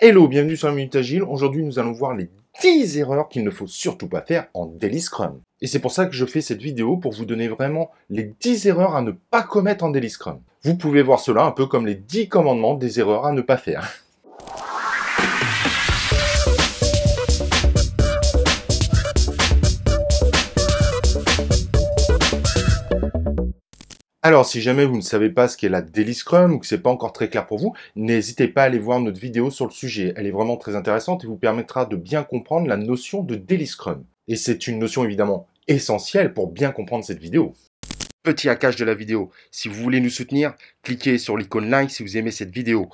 Hello, bienvenue sur la Minute Agile. Aujourd'hui, nous allons voir les 10 erreurs qu'il ne faut surtout pas faire en Daily Scrum. Et c'est pour ça que je fais cette vidéo, pour vous donner vraiment les 10 erreurs à ne pas commettre en Daily Scrum. Vous pouvez voir cela un peu comme les 10 commandements des erreurs à ne pas faire. Alors, si jamais vous ne savez pas ce qu'est la Daily Scrum ou que c'est pas encore très clair pour vous, n'hésitez pas à aller voir notre vidéo sur le sujet. Elle est vraiment très intéressante et vous permettra de bien comprendre la notion de Daily Scrum. Et c'est une notion évidemment essentielle pour bien comprendre cette vidéo. Petit hackage de la vidéo. Si vous voulez nous soutenir, cliquez sur l'icône like si vous aimez cette vidéo.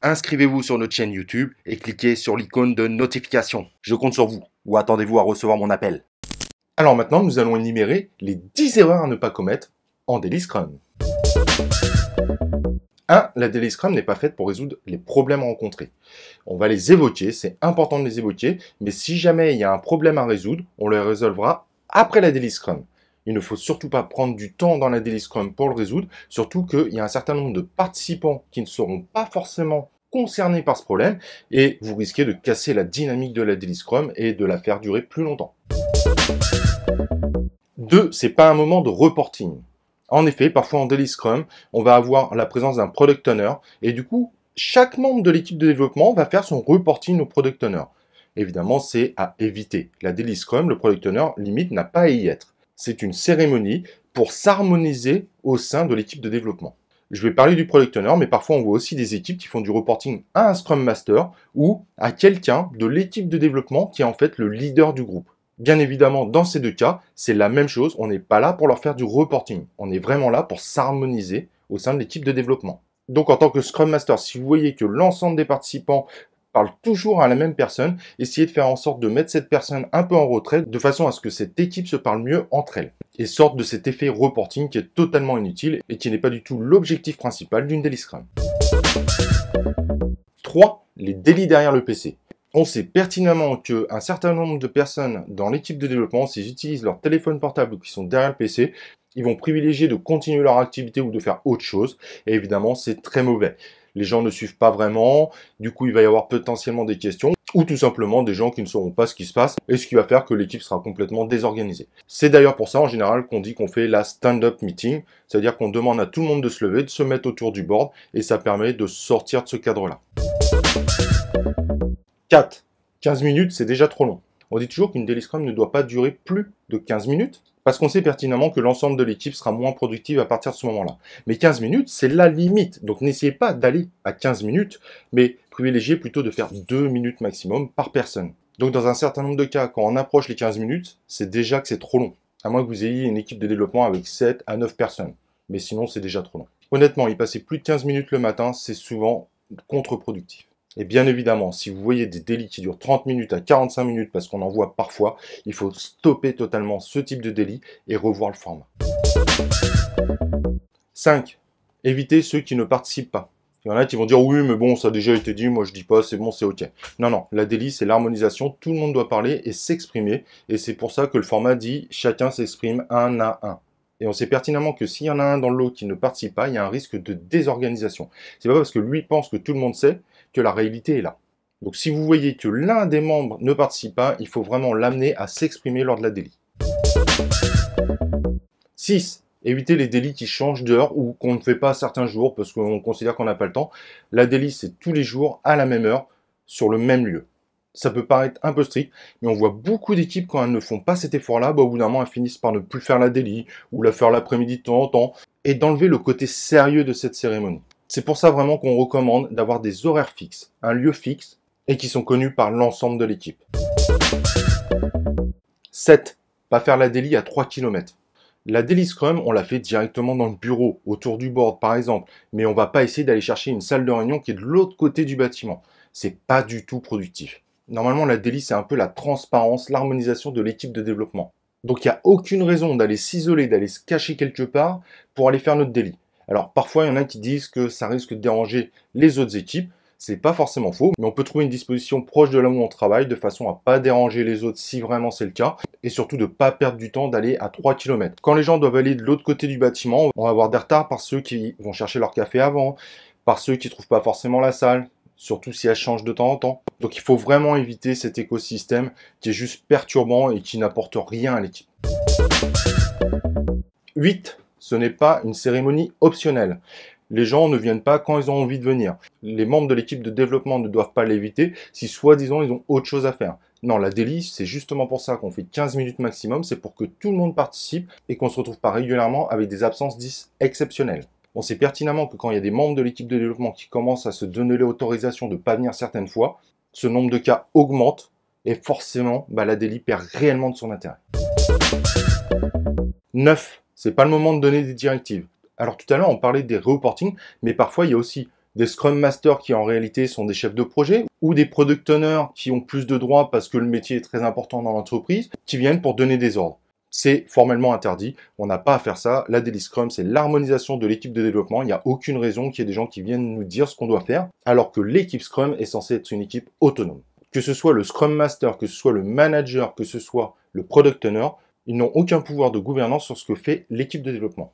Inscrivez-vous sur notre chaîne YouTube et cliquez sur l'icône de notification. Je compte sur vous ou attendez-vous à recevoir mon appel. Alors maintenant, nous allons énumérer les 10 erreurs à ne pas commettre en Daily Scrum. 1. La Daily Scrum n'est pas faite pour résoudre les problèmes rencontrés. On va les évoquer, c'est important de les évoquer, mais si jamais il y a un problème à résoudre, on le résolvera après la Daily Scrum. Il ne faut surtout pas prendre du temps dans la Daily Scrum pour le résoudre, surtout qu'il y a un certain nombre de participants qui ne seront pas forcément concernés par ce problème, et vous risquez de casser la dynamique de la Daily Scrum et de la faire durer plus longtemps. 2. C'est pas un moment de reporting. En effet, parfois en Daily Scrum, on va avoir la présence d'un Product Owner et du coup, chaque membre de l'équipe de développement va faire son reporting au Product Owner. Évidemment, c'est à éviter. La Daily Scrum, le Product Owner, limite, n'a pas à y être. C'est une cérémonie pour s'harmoniser au sein de l'équipe de développement. Je vais parler du Product Owner, mais parfois on voit aussi des équipes qui font du reporting à un Scrum Master ou à quelqu'un de l'équipe de développement qui est en fait le leader du groupe. Bien évidemment, dans ces deux cas, c'est la même chose. On n'est pas là pour leur faire du reporting. On est vraiment là pour s'harmoniser au sein de l'équipe de développement. Donc, en tant que Scrum Master, si vous voyez que l'ensemble des participants parlent toujours à la même personne, essayez de faire en sorte de mettre cette personne un peu en retrait, de façon à ce que cette équipe se parle mieux entre elles, et sorte de cet effet reporting qui est totalement inutile et qui n'est pas du tout l'objectif principal d'une Daily Scrum. 3. Les délits derrière le PC. On sait pertinemment qu'un certain nombre de personnes dans l'équipe de développement, s'ils utilisent leur téléphone portable ou qu'ils sont derrière le PC, ils vont privilégier de continuer leur activité ou de faire autre chose. Et évidemment, c'est très mauvais. Les gens ne suivent pas vraiment, du coup il va y avoir potentiellement des questions, ou tout simplement des gens qui ne sauront pas ce qui se passe, et ce qui va faire que l'équipe sera complètement désorganisée. C'est d'ailleurs pour ça en général qu'on dit qu'on fait la stand-up meeting, c'est-à-dire qu'on demande à tout le monde de se lever, de se mettre autour du board, et ça permet de sortir de ce cadre-là. 4. 15 minutes, c'est déjà trop long. On dit toujours qu'une Daily Scrum ne doit pas durer plus de 15 minutes, parce qu'on sait pertinemment que l'ensemble de l'équipe sera moins productive à partir de ce moment-là. Mais 15 minutes, c'est la limite. Donc n'essayez pas d'aller à 15 minutes, mais privilégiez plutôt de faire 2 minutes maximum par personne. Donc dans un certain nombre de cas, quand on approche les 15 minutes, c'est déjà que c'est trop long. À moins que vous ayez une équipe de développement avec 7 à 9 personnes. Mais sinon, c'est déjà trop long. Honnêtement, y passer plus de 15 minutes le matin, c'est souvent contre-productif. Et bien évidemment, si vous voyez des délits qui durent 30 minutes à 45 minutes, parce qu'on en voit parfois, il faut stopper totalement ce type de délit et revoir le format. 5. Évitez ceux qui ne participent pas. Il y en a qui vont dire « Oui, mais bon, ça a déjà été dit, moi je dis pas, c'est bon, c'est ok. » Non, non, la délit, c'est l'harmonisation, tout le monde doit parler et s'exprimer, et c'est pour ça que le format dit « Chacun s'exprime un à un ». Et on sait pertinemment que s'il y en a un dans le lot qui ne participe pas, il y a un risque de désorganisation. C'est pas parce que lui pense que tout le monde sait que la réalité est là. Donc si vous voyez que l'un des membres ne participe pas, il faut vraiment l'amener à s'exprimer lors de la délit. 6. Évitez les délits qui changent d'heure ou qu'on ne fait pas certains jours parce qu'on considère qu'on n'a pas le temps. La délit, c'est tous les jours, à la même heure, sur le même lieu. Ça peut paraître un peu strict, mais on voit beaucoup d'équipes, quand elles ne font pas cet effort-là, au bout d'un moment, elles finissent par ne plus faire la daily, ou la faire l'après-midi de temps en temps, et d'enlever le côté sérieux de cette cérémonie. C'est pour ça vraiment qu'on recommande d'avoir des horaires fixes, un lieu fixe, et qui sont connus par l'ensemble de l'équipe. 7. Pas faire la daily à 3 km. La Daily Scrum, on la fait directement dans le bureau, autour du board par exemple, mais on va pas essayer d'aller chercher une salle de réunion qui est de l'autre côté du bâtiment. C'est pas du tout productif. Normalement, la daily, c'est un peu la transparence, l'harmonisation de l'équipe de développement. Donc, il n'y a aucune raison d'aller s'isoler, d'aller se cacher quelque part pour aller faire notre daily. Alors, parfois, il y en a qui disent que ça risque de déranger les autres équipes. C'est pas forcément faux, mais on peut trouver une disposition proche de là où on travaille de façon à pas déranger les autres si vraiment c'est le cas, et surtout de pas perdre du temps d'aller à 3 km. Quand les gens doivent aller de l'autre côté du bâtiment, on va avoir des retards par ceux qui vont chercher leur café avant, par ceux qui trouvent pas forcément la salle. surtout si elle change de temps en temps. Donc il faut vraiment éviter cet écosystème qui est juste perturbant et qui n'apporte rien à l'équipe. 8. Ce n'est pas une cérémonie optionnelle. Les gens ne viennent pas quand ils ont envie de venir. Les membres de l'équipe de développement ne doivent pas l'éviter si soi-disant ils ont autre chose à faire. Non, la daily, c'est justement pour ça qu'on fait 15 minutes maximum, c'est pour que tout le monde participe et qu'on ne se retrouve pas régulièrement avec des absences dites exceptionnelles. On sait pertinemment que quand il y a des membres de l'équipe de développement qui commencent à se donner l'autorisation de ne pas venir certaines fois, ce nombre de cas augmente et forcément, la daily perd réellement de son intérêt. 9. C'est pas le moment de donner des directives. Alors tout à l'heure, on parlait des reporting, mais parfois il y a aussi des Scrum Masters qui en réalité sont des chefs de projet ou des Product Owners qui ont plus de droits parce que le métier est très important dans l'entreprise, qui viennent pour donner des ordres. C'est formellement interdit, on n'a pas à faire ça. La Daily Scrum, c'est l'harmonisation de l'équipe de développement. Il n'y a aucune raison qu'il y ait des gens qui viennent nous dire ce qu'on doit faire, alors que l'équipe Scrum est censée être une équipe autonome. Que ce soit le Scrum Master, que ce soit le manager, que ce soit le Product Owner, ils n'ont aucun pouvoir de gouvernance sur ce que fait l'équipe de développement.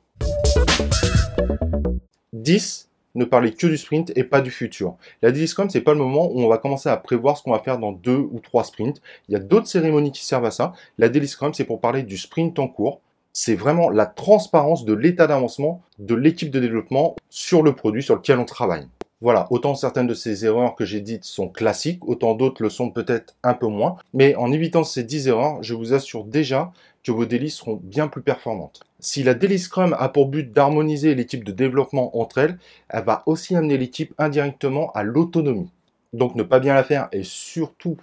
10. Ne parlez que du sprint et pas du futur. La Daily Scrum, c'est pas le moment où on va commencer à prévoir ce qu'on va faire dans 2 ou 3 sprints. Il y a d'autres cérémonies qui servent à ça. La Daily Scrum, c'est pour parler du sprint en cours. C'est vraiment la transparence de l'état d'avancement de l'équipe de développement sur le produit sur lequel on travaille. Voilà, autant certaines de ces erreurs que j'ai dites sont classiques, autant d'autres le sont peut-être un peu moins. Mais en évitant ces 10 erreurs, je vous assure déjà que vos dailies seront bien plus performantes. Si la Daily Scrum a pour but d'harmoniser l'équipe de développement entre elles, elle va aussi amener l'équipe indirectement à l'autonomie. Donc ne pas bien la faire, et surtout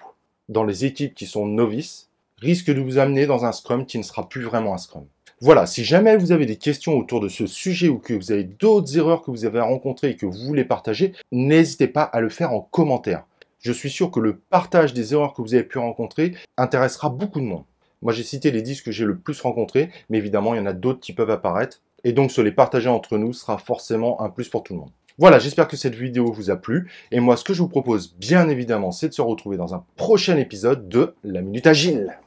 dans les équipes qui sont novices, risque de vous amener dans un Scrum qui ne sera plus vraiment un Scrum. Voilà, si jamais vous avez des questions autour de ce sujet ou que vous avez d'autres erreurs que vous avez rencontrées et que vous voulez partager, n'hésitez pas à le faire en commentaire. Je suis sûr que le partage des erreurs que vous avez pu rencontrer intéressera beaucoup de monde. Moi, j'ai cité les 10 que j'ai le plus rencontrés, mais évidemment, il y en a d'autres qui peuvent apparaître. Et donc, se les partager entre nous sera forcément un plus pour tout le monde. Voilà, j'espère que cette vidéo vous a plu. Et moi, ce que je vous propose, bien évidemment, c'est de se retrouver dans un prochain épisode de La Minute Agile.